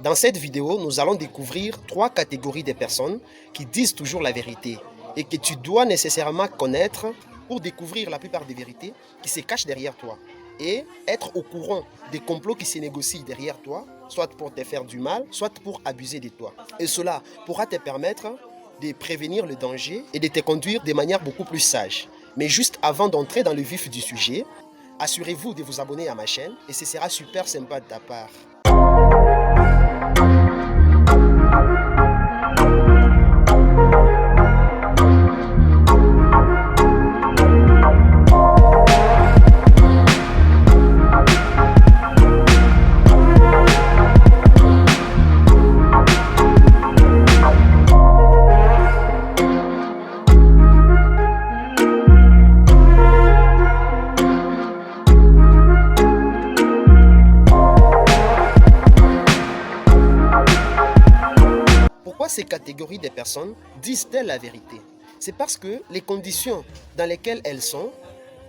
dans cette vidéo, nous allons découvrir 3 catégories de personnes qui disent toujours la vérité et que tu dois nécessairement connaître pour découvrir la plupart des vérités qui se cachent derrière toi et être au courant des complots qui se négocient derrière toi, soit pour te faire du mal, soit pour abuser de toi. Et cela pourra te permettre de prévenir le danger et de te conduire de manière beaucoup plus sage. Mais juste avant d'entrer dans le vif du sujet, assurez-vous de vous abonner à ma chaîne et ce sera super sympa de ta part. Pourquoi ces catégories de personnes disent-elles la vérité? C'est parce que les conditions dans lesquelles elles sont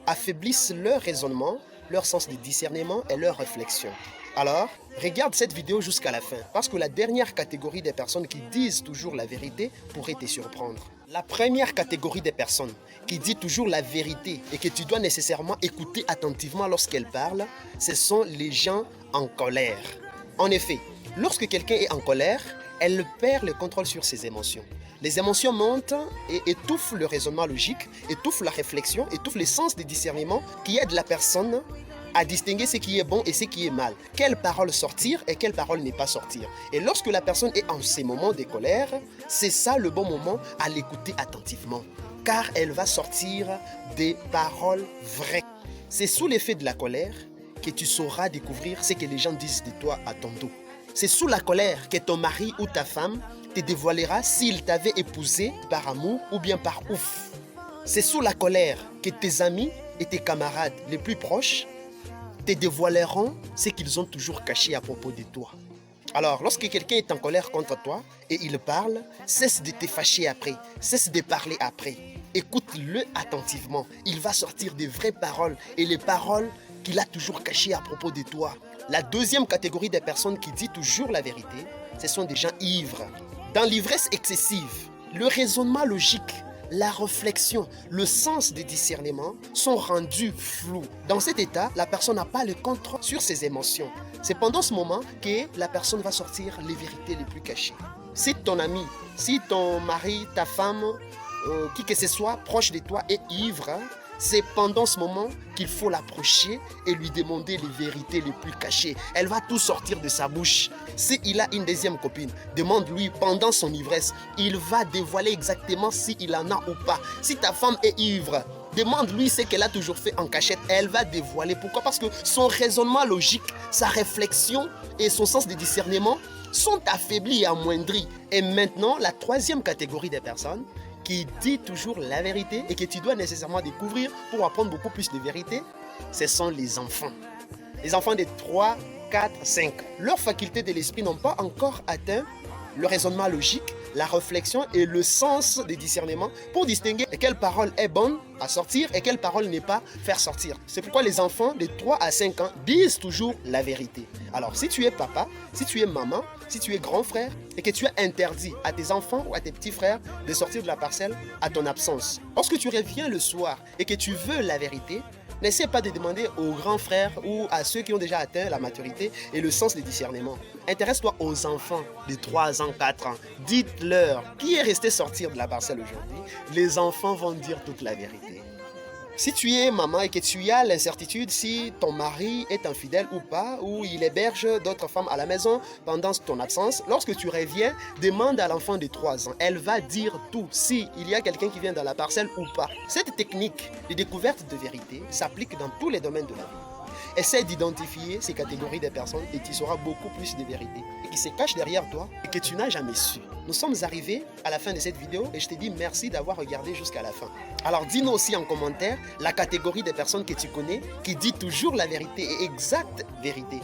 affaiblissent leur raisonnement, leur sens de discernement et leur réflexion. Alors, regarde cette vidéo jusqu'à la fin, parce que la dernière catégorie des personnes qui disent toujours la vérité pourrait te surprendre. La première catégorie des personnes qui dit toujours la vérité et que tu dois nécessairement écouter attentivement lorsqu'elles parlent, ce sont les gens en colère. En effet, lorsque quelqu'un est en colère, elle perd le contrôle sur ses émotions. Les émotions montent et étouffent le raisonnement logique, étouffent la réflexion, étouffent le sens de discernement qui aide la personne à distinguer ce qui est bon et ce qui est mal. Quelle parole sortir et quelle parole ne pas sortir. Et lorsque la personne est en ces moments de colère, c'est ça le bon moment à l'écouter attentivement. Car elle va sortir des paroles vraies. C'est sous l'effet de la colère que tu sauras découvrir ce que les gens disent de toi à ton dos. C'est sous la colère que ton mari ou ta femme te dévoilera s'il t'avait épousé par amour ou bien par ouf. C'est sous la colère que tes amis et tes camarades les plus proches te dévoileront ce qu'ils ont toujours caché à propos de toi. Alors, lorsque quelqu'un est en colère contre toi et il parle, cesse de te fâcher après, cesse de parler après. Écoute-le attentivement. Il va sortir des vraies paroles et les paroles qu'il a toujours cachées à propos de toi. La deuxième catégorie des personnes qui disent toujours la vérité, ce sont des gens ivres. Dans l'ivresse excessive, le raisonnement logique, la réflexion, le sens du discernement sont rendus flous. Dans cet état, la personne n'a pas le contrôle sur ses émotions. C'est pendant ce moment que la personne va sortir les vérités les plus cachées. Si ton ami, si ton mari, ta femme, qui que ce soit proche de toi est ivre, c'est pendant ce moment qu'il faut l'approcher et lui demander les vérités les plus cachées. Elle va tout sortir de sa bouche. S'il a une deuxième copine, demande-lui pendant son ivresse. Il va dévoiler exactement s'il en a ou pas. Si ta femme est ivre, demande-lui ce qu'elle a toujours fait en cachette. Elle va dévoiler. Pourquoi? Parce que son raisonnement logique, sa réflexion et son sens de discernement sont affaiblis et amoindris. Et maintenant, la troisième catégorie des personnes qui dit toujours la vérité et que tu dois nécessairement découvrir pour apprendre beaucoup plus de vérité, ce sont les enfants. Les enfants de 3, 4, 5. Leurs facultés de l'esprit n'ont pas encore atteint le raisonnement logique, la réflexion et le sens de discernement pour distinguer quelle parole est bonne à sortir et quelle parole n'est pas faire sortir. C'est pourquoi les enfants de 3 à 5 ans disent toujours la vérité. Alors si tu es papa, si tu es maman, si tu es grand frère et que tu as interdit à tes enfants ou à tes petits frères de sortir de la parcelle à ton absence, lorsque tu reviens le soir et que tu veux la vérité, n'essaie pas de demander aux grands frères ou à ceux qui ont déjà atteint la maturité et le sens du discernement. Intéresse-toi aux enfants de 3 ans, 4 ans. Dites-leur qui est resté sortir de la parcelle aujourd'hui. Les enfants vont dire toute la vérité. Si tu es maman et que tu as l'incertitude si ton mari est infidèle ou pas, ou il héberge d'autres femmes à la maison pendant ton absence, lorsque tu reviens, demande à l'enfant de 3 ans. Elle va dire tout, si il y a quelqu'un qui vient dans la parcelle ou pas. Cette technique de découverte de vérité s'applique dans tous les domaines de la vie. Essaie d'identifier ces catégories de personnes et tu sauras beaucoup plus de vérité et qui se cachent derrière toi et que tu n'as jamais su. Nous sommes arrivés à la fin de cette vidéo et je te dis merci d'avoir regardé jusqu'à la fin. Alors dis-nous aussi en commentaire la catégorie des personnes que tu connais qui dit toujours la vérité et exacte vérité.